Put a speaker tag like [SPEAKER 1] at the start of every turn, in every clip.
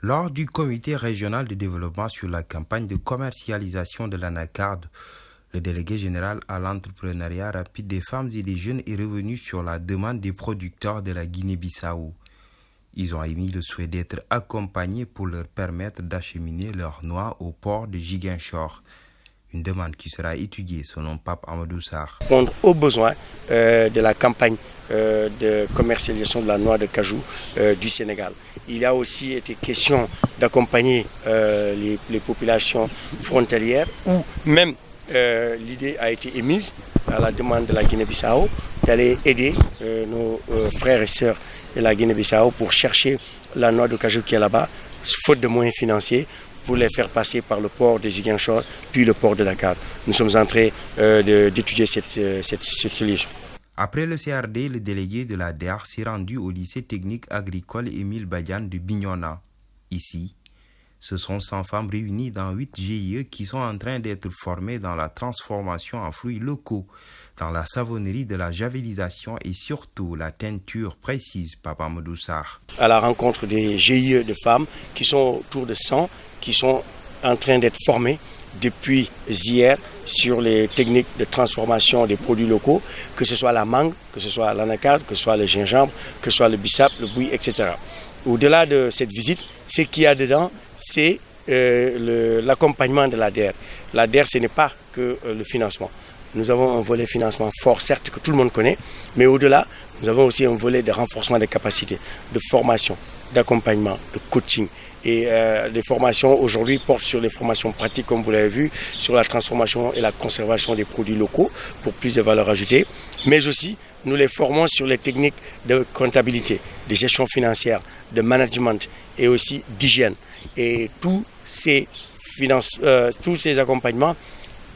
[SPEAKER 1] Lors du comité régional de développement sur la campagne de commercialisation de l'anacarde, le délégué général à l'entrepreneuriat rapide des femmes et des jeunes est revenu sur la demande des producteurs de la Guinée-Bissau. Ils ont émis le souhait d'être accompagnés pour leur permettre d'acheminer leurs noix au port de Ziguinchor. Une demande qui sera étudiée selon Pape Amadou Sarr.
[SPEAKER 2] Répondre aux besoins de la campagne de commercialisation de la noix de cajou du Sénégal. Il a aussi été question d'accompagner les populations frontalières où même l'idée a été émise à la demande de la Guinée-Bissau d'aller aider nos frères et sœurs de la Guinée-Bissau pour chercher la noix de cajou qui est là-bas, faute de moyens financiers, pour les faire passer par le port de Ziguinchor, puis le port de Dakar. Nous sommes en train d'étudier cette solution.
[SPEAKER 1] Après le CRD, le délégué de la DER s'est rendu au lycée technique agricole Émile Badiane de Bignona. Ici, ce sont 100 femmes réunies dans 8 GIE qui sont en train d'être formées dans la transformation en fruits locaux, dans la savonnerie de la javelisation et surtout la teinture précise, Papa Amadou Sarr.
[SPEAKER 2] À la rencontre des GIE de femmes qui sont autour de 100, qui sont en train d'être formées depuis hier sur les techniques de transformation des produits locaux, que ce soit la mangue, que ce soit l'anacarde, que ce soit le gingembre, que ce soit le bissap, le buis, etc. Au-delà de cette visite, ce qu'il y a dedans, c'est l'accompagnement de la DER. La DER, ce n'est pas que le financement. Nous avons un volet financement fort, certes, que tout le monde connaît, mais au-delà, nous avons aussi un volet de renforcement des capacités, de formation, d'accompagnement, de coaching. Et les formations aujourd'hui portent sur les formations pratiques, comme vous l'avez vu, sur la transformation et la conservation des produits locaux pour plus de valeur ajoutée, mais aussi nous les formons sur les techniques de comptabilité, de gestion financière, de management et aussi d'hygiène. Et tous ces accompagnements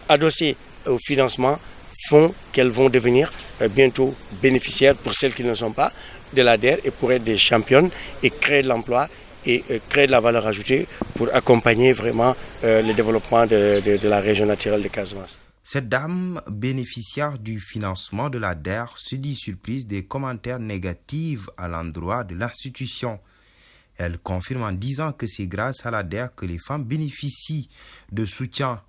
[SPEAKER 2] adossés au financement font qu'elles vont devenir bientôt bénéficiaires pour celles qui ne sont pas de l'ADER et pour être des championnes et créer de l'emploi et créer de la valeur ajoutée pour accompagner vraiment le développement de la région naturelle de Casamance.
[SPEAKER 1] Cette dame bénéficiaire du financement de l'ADER se dit surprise des commentaires négatifs à l'endroit de l'institution. Elle confirme en disant que c'est grâce à l'ADER que les femmes bénéficient de soutien.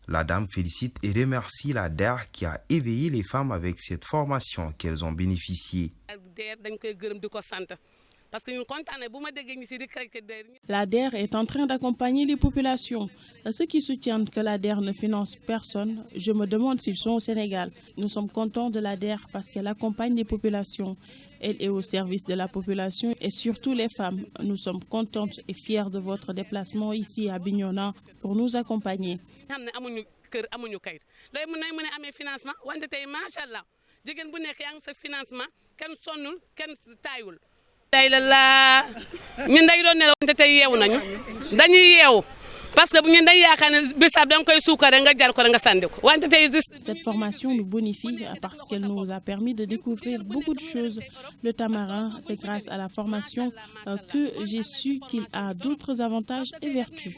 [SPEAKER 1] La dame félicite et remercie l'ADER qui a éveillé les femmes avec cette formation qu'elles ont bénéficiée.
[SPEAKER 3] L'ADER est en train d'accompagner les populations. Ceux qui soutiennent que l'ADER ne finance personne, je me demande s'ils sont au Sénégal. Nous sommes contents de l'ADER parce qu'elle accompagne les populations. Elle est au service de la population et surtout les femmes. Nous sommes contentes et fiers de votre déplacement ici à Bignona pour nous accompagner. Cette formation nous bonifie parce qu'elle nous a permis de découvrir beaucoup de choses. Le tamarin, c'est grâce à la formation que j'ai su qu'il a d'autres avantages et vertus.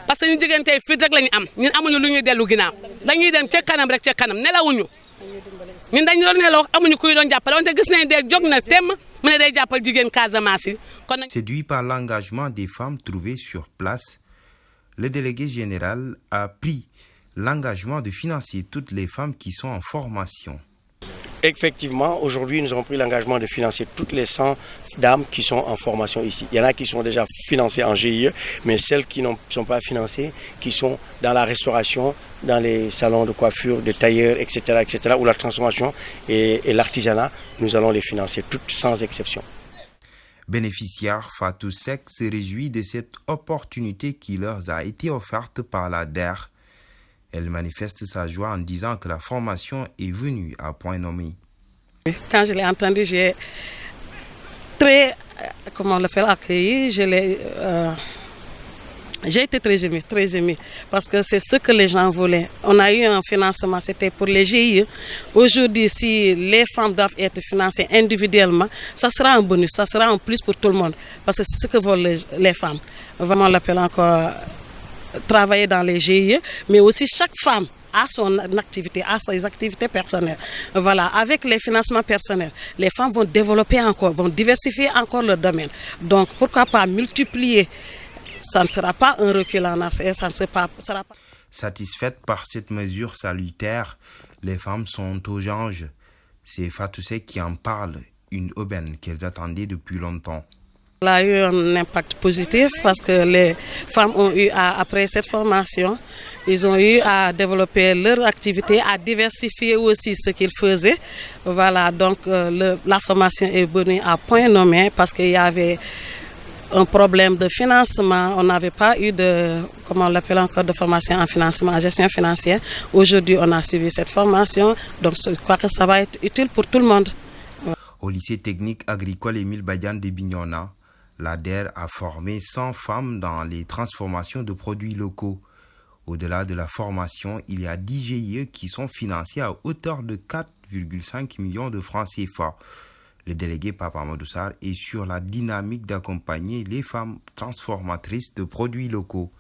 [SPEAKER 4] Parce que nous avons fait fit rek lañu am ñun amuñu luñuy delu ginaaw dañuy dem ci kanam rek ci kanam nelawuñu ñun dañu doon nelaw amuñu kuy doon jappal wante gis nañ dé jog na tém mu né day jappal jigen Casamance.
[SPEAKER 1] Séduit par l'engagement des femmes trouvées sur place, le délégué général a pris l'engagement de financer toutes les femmes qui sont en formation.
[SPEAKER 2] Effectivement, aujourd'hui, nous avons pris l'engagement de financer toutes les 100 dames qui sont en formation ici. Il y en a qui sont déjà financées en GIE, mais celles qui ne sont pas financées, qui sont dans la restauration, dans les salons de coiffure, de tailleurs, etc., où la transformation et l'artisanat, nous allons les financer toutes sans exception.
[SPEAKER 1] Bénéficiaire, Fatou Sek se réjouit de cette opportunité qui leur a été offerte par la DER. Elle manifeste sa joie en disant que la formation est venue à point nommé.
[SPEAKER 4] Quand je l'ai entendu, j'ai très, accueilli, je l'ai J'ai été très émue, parce que c'est ce que les gens voulaient. On a eu un financement, c'était pour les GIE. Aujourd'hui, si les femmes doivent être financées individuellement, ça sera un bonus, ça sera un plus pour tout le monde, parce que c'est ce que veulent les femmes. Vraiment, on l'appelle encore travailler dans les GIE, mais aussi chaque femme à son activité, à ses activités personnelles. Voilà, avec les financements personnels, les femmes vont développer encore, vont diversifier encore leur domaine. Donc, pourquoi pas multiplier? Ça ne sera pas un recul en arrière, ça ne sera pas...
[SPEAKER 1] Satisfaites par cette mesure salutaire, les femmes sont aux anges. C'est Fatou Sey qui en parle, une aubaine qu'elles attendaient depuis longtemps.
[SPEAKER 4] Ça a eu un impact positif parce que les femmes ont eu, après cette formation, ils ont eu à développer leur activité, à diversifier aussi ce qu'ils faisaient. Voilà, donc la formation est venue à point nommé parce qu'il y avait un problème de financement. On n'avait pas eu de, comment on l'appelle encore, de formation en financement, en gestion financière. Aujourd'hui, on a suivi cette formation, donc je crois que ça va être utile pour tout le monde.
[SPEAKER 1] Au lycée technique agricole Émile Badiane de Bignona, l'ADER a formé 100 femmes dans les transformations de produits locaux. Au-delà de la formation, il y a 10 GIE qui sont financés à hauteur de 4,5 millions de francs CFA. Le délégué Papa Amadou Sarr est sur la dynamique d'accompagner les femmes transformatrices de produits locaux.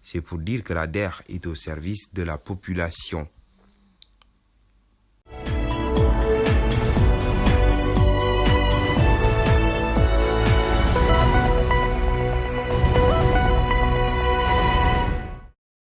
[SPEAKER 1] C'est pour dire que l'ADER est au service de la population.